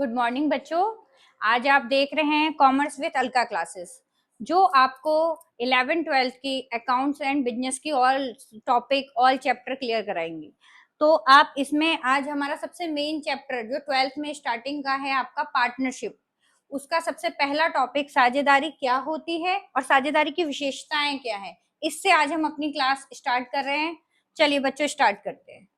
Good morning बच्चों। आज आप देख रहे हैं कॉमर्स विद अलका क्लासेस, जो आपको 11th-12th की अकाउंट्स एंड बिजनेस की all topic all chapter clear कराएंगी। तो आप इसमें आज हमारा सबसे मेन चैप्टर जो 12th में स्टार्टिंग का है आपका पार्टनरशिप, उसका सबसे पहला टॉपिक साझेदारी क्या होती है और साझेदारी की विशेषताएं क्या है, इससे आज हम अपनी क्लास स्टार्ट कर रहे हैं। चलिए बच्चों स्टार्ट करते हैं।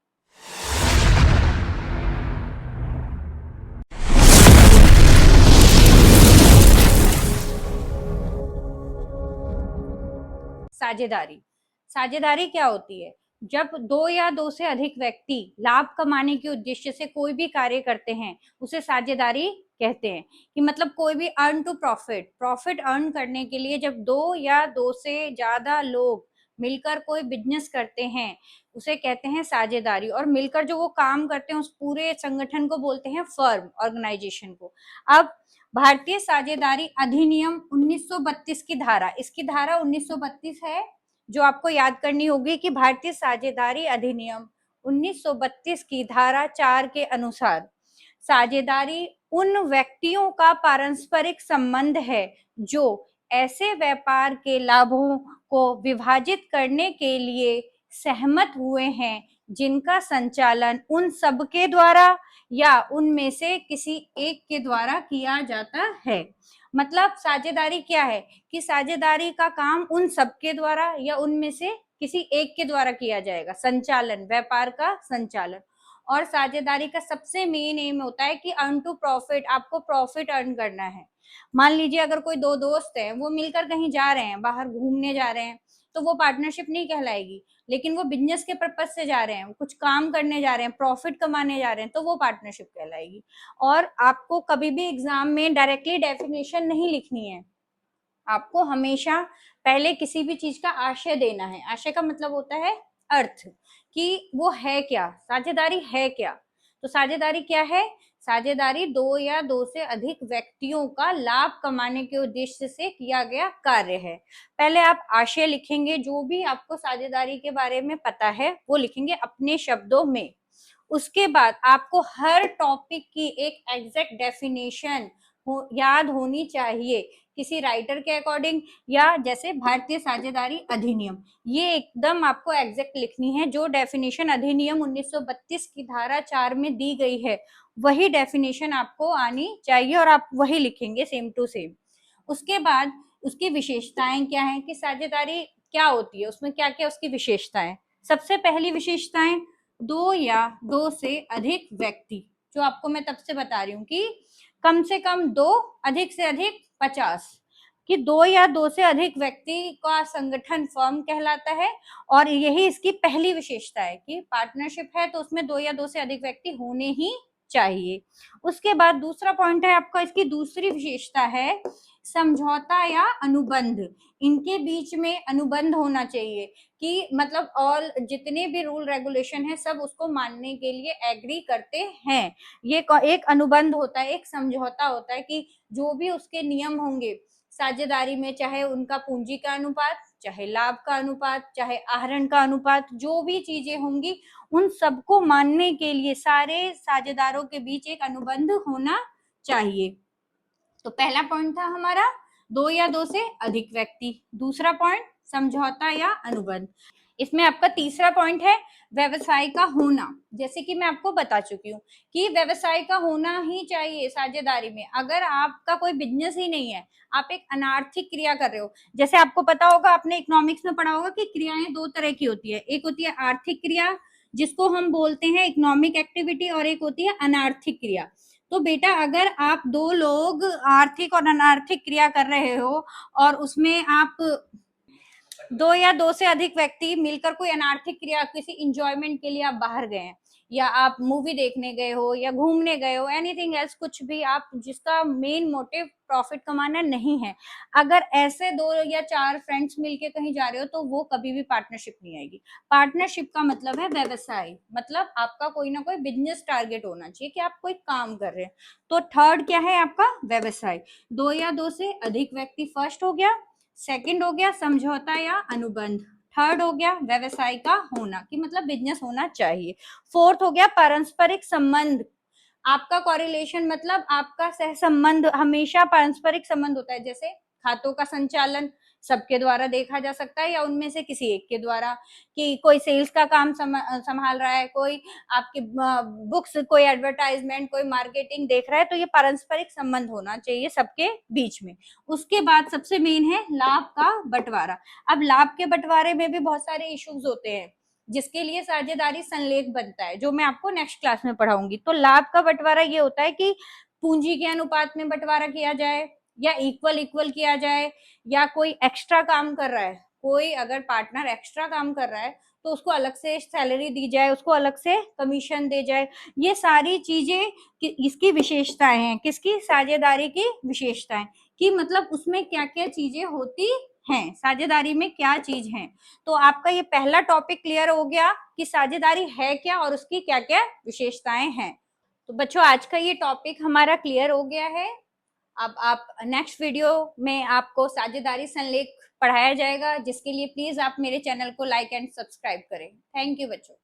साझेदारी साझेदारी क्या होती है? जब दो या दो से अधिक व्यक्ति लाभ कमाने के उद्देश्य से कोई भी कार्य करते हैं उसे साझेदारी कहते हैं। कि मतलब कोई भी अर्न टू प्रॉफिट अर्न करने के लिए जब दो या दो से ज्यादा लोग मिलकर कोई बिजनेस करते हैं उसे कहते हैं साझेदारी। और मिलकर जो वो काम करते हैं उस पूरे संगठन को बोलते हैं फर्म, ऑर्गेनाइजेशन को। अब भारतीय साझेदारी अधिनियम 1932 की धारा, इसकी धारा 1932 है जो आपको याद करनी होगी कि भारतीय साझेदारी अधिनियम 1932 की धारा 4 के अनुसार साझेदारी उन व्यक्तियों का पारस्परिक संबंध है जो ऐसे व्यापार के लाभों को विभाजित करने के लिए सहमत हुए हैं जिनका संचालन उन सब के द्वारा या उनमें से किसी एक के द्वारा किया जाता है। मतलब साझेदारी क्या है कि साझेदारी का काम उन सब के द्वारा या उनमें से किसी एक के द्वारा किया जाएगा, संचालन, व्यापार का संचालन। और साझेदारी का सबसे मेन एम होता है कि अर्न टू प्रॉफिट, आपको प्रॉफिट अर्न करना है। मान लीजिए अगर कोई दो दोस्त हैं, वो मिलकर कहीं जा रहे हैं, बाहर घूमने जा रहे हैं, तो वो पार्टनरशिप नहीं कहलाएगी। लेकिन वो बिजनेस के पर्पज से जा रहे हैं, कुछ काम करने जा रहे हैं, प्रॉफिट कमाने जा रहे हैं, तो वो पार्टनरशिप कहलाएगी। और आपको कभी भी एग्जाम में डायरेक्टली डेफिनेशन नहीं लिखनी है, आपको हमेशा पहले किसी भी चीज का आशय देना है। आशय का मतलब होता है अर्थ, कि वो है क्या, साझेदारी है क्या। तो साझेदारी क्या है? साझेदारी दो या दो से अधिक व्यक्तियों का लाभ कमाने के उद्देश्य से किया गया कार्य है। पहले आप आशय लिखेंगे, जो भी आपको साझेदारी के बारे में पता है वो लिखेंगे अपने शब्दों में। उसके बाद आपको हर टॉपिक की एक एग्जैक्ट डेफिनेशन याद होनी चाहिए, किसी राइटर के अकॉर्डिंग या जैसे भारतीय साझेदारी अधिनियम, ये एकदम आपको एग्जैक्ट लिखनी है। जो डेफिनेशन अधिनियम 1932 की धारा 4 में दी गई है वही डेफिनेशन आपको आनी चाहिए और आप वही लिखेंगे सेम टू सेम। उसके बाद उसकी विशेषताएं क्या है कि साझेदारी क्या होती है, उसमें क्या क्या उसकी विशेषताएं। सबसे पहली विशेषताएं, दो या दो से अधिक व्यक्ति, जो आपको मैं तब से बता रही हूँ कि कम से कम दो, अधिक से अधिक 50, कि दो या दो से अधिक व्यक्ति का संगठन फर्म कहलाता है। और यही इसकी पहली विशेषता है कि पार्टनरशिप है तो उसमें दो या दो से अधिक व्यक्ति होने ही चाहिए। उसके बाद दूसरा पॉइंट है आपका, इसकी दूसरी विशेषता है समझौता या अनुबंध। इनके बीच में अनुबंध होना चाहिए कि मतलब ऑल जितने भी रूल रेगुलेशन है सब उसको मानने के लिए एग्री करते हैं। ये एक अनुबंध होता है, एक समझौता होता है कि जो भी उसके नियम होंगे साझेदारी में, चाहे उनका पूंजी का अनुपात, चाहे लाभ का अनुपात, चाहे आहरण का अनुपात, जो भी चीजें होंगी उन सबको मानने के लिए सारे साझेदारों के बीच एक अनुबंध होना चाहिए। तो पहला पॉइंट था हमारा दो या दो से अधिक व्यक्ति। दूसरा पॉइंट समझौता या अनुबंध। इसमें आपका तीसरा पॉइंट है व्यवसाय का होना। जैसे कि मैं आपको बता चुकी हूँ कि व्यवसाय का होना ही चाहिए साझेदारी में। अगर आपका कोई बिजनेस ही नहीं है, आप एक अनार्थिक क्रिया कर रहे हो, जैसे आपको पता होगा, आपने इकोनॉमिक्स में पढ़ा होगा कि क्रियाएं दो तरह की होती है। एक होती है आर्थिक क्रिया जिसको हम बोलते हैं इकोनॉमिक एक्टिविटी, और एक होती है अनार्थिक क्रिया। तो बेटा अगर आप दो लोग आर्थिक और अनार्थिक क्रिया कर रहे हो और उसमें आप दो या दो से अधिक व्यक्ति मिलकर कोई अनार्थिक क्रिया, किसी इंजॉयमेंट के लिए आप बाहर गए हैं, या आप मूवी देखने गए हो या घूमने गए हो, एनीथिंग एल्स, कुछ भी आप जिसका मेन मोटिव प्रॉफिट कमाना नहीं है, अगर ऐसे दो या चार फ्रेंड्स मिलके कहीं जा रहे हो तो वो कभी भी पार्टनरशिप नहीं आएगी। पार्टनरशिप का मतलब है व्यवसाय, मतलब आपका कोई ना कोई बिजनेस टारगेट होना चाहिए कि आप कोई काम कर रहे हैं। तो थर्ड क्या है आपका? व्यवसाय। दो या दो से अधिक व्यक्ति फर्स्ट हो गया, सेकंड हो गया समझौता या अनुबंध, थर्ड हो गया व्यवसाय का होना कि मतलब बिजनेस होना चाहिए, फोर्थ हो गया पारस्परिक संबंध, आपका कॉरिलेशन मतलब आपका सहसंबंध हमेशा पारस्परिक संबंध होता है। जैसे खातों का संचालन सबके द्वारा देखा जा सकता है या उनमें से किसी एक के द्वारा, कि कोई सेल्स का काम संभाल रहा है, कोई आपकी बुक्स, कोई एडवर्टाइजमेंट, कोई मार्केटिंग देख रहा है, तो ये पारस्परिक संबंध होना चाहिए सबके बीच में। उसके बाद सबसे मेन है लाभ का बंटवारा। अब लाभ के बंटवारे में भी बहुत सारे इश्यूज होते हैं जिसके लिए साझेदारी संलेख बनता है, जो मैं आपको नेक्स्ट क्लास में पढ़ाऊंगी। तो लाभ का बंटवारा ये होता है कि पूंजी के अनुपात में बंटवारा किया जाए, या इक्वल इक्वल किया जाए, या कोई एक्स्ट्रा काम कर रहा है, कोई अगर पार्टनर एक्स्ट्रा काम कर रहा है तो उसको अलग से सैलरी दी जाए, उसको अलग से कमीशन दे जाए। ये सारी चीजें इसकी विशेषताएं हैं, किसकी, साझेदारी की विशेषताएं, कि मतलब उसमें क्या क्या चीजें होती हैं, साझेदारी में क्या चीज है। तो आपका ये पहला टॉपिक क्लियर हो गया कि साझेदारी है क्या और उसकी क्या क्या विशेषताएं हैं। तो बच्चों आज का ये टॉपिक हमारा क्लियर हो गया है। अब आप नेक्स्ट वीडियो में आपको साझेदारी संलेख पढ़ाया जाएगा, जिसके लिए प्लीज आप मेरे चैनल को लाइक एंड सब्सक्राइब करें। थैंक यू बच्चों।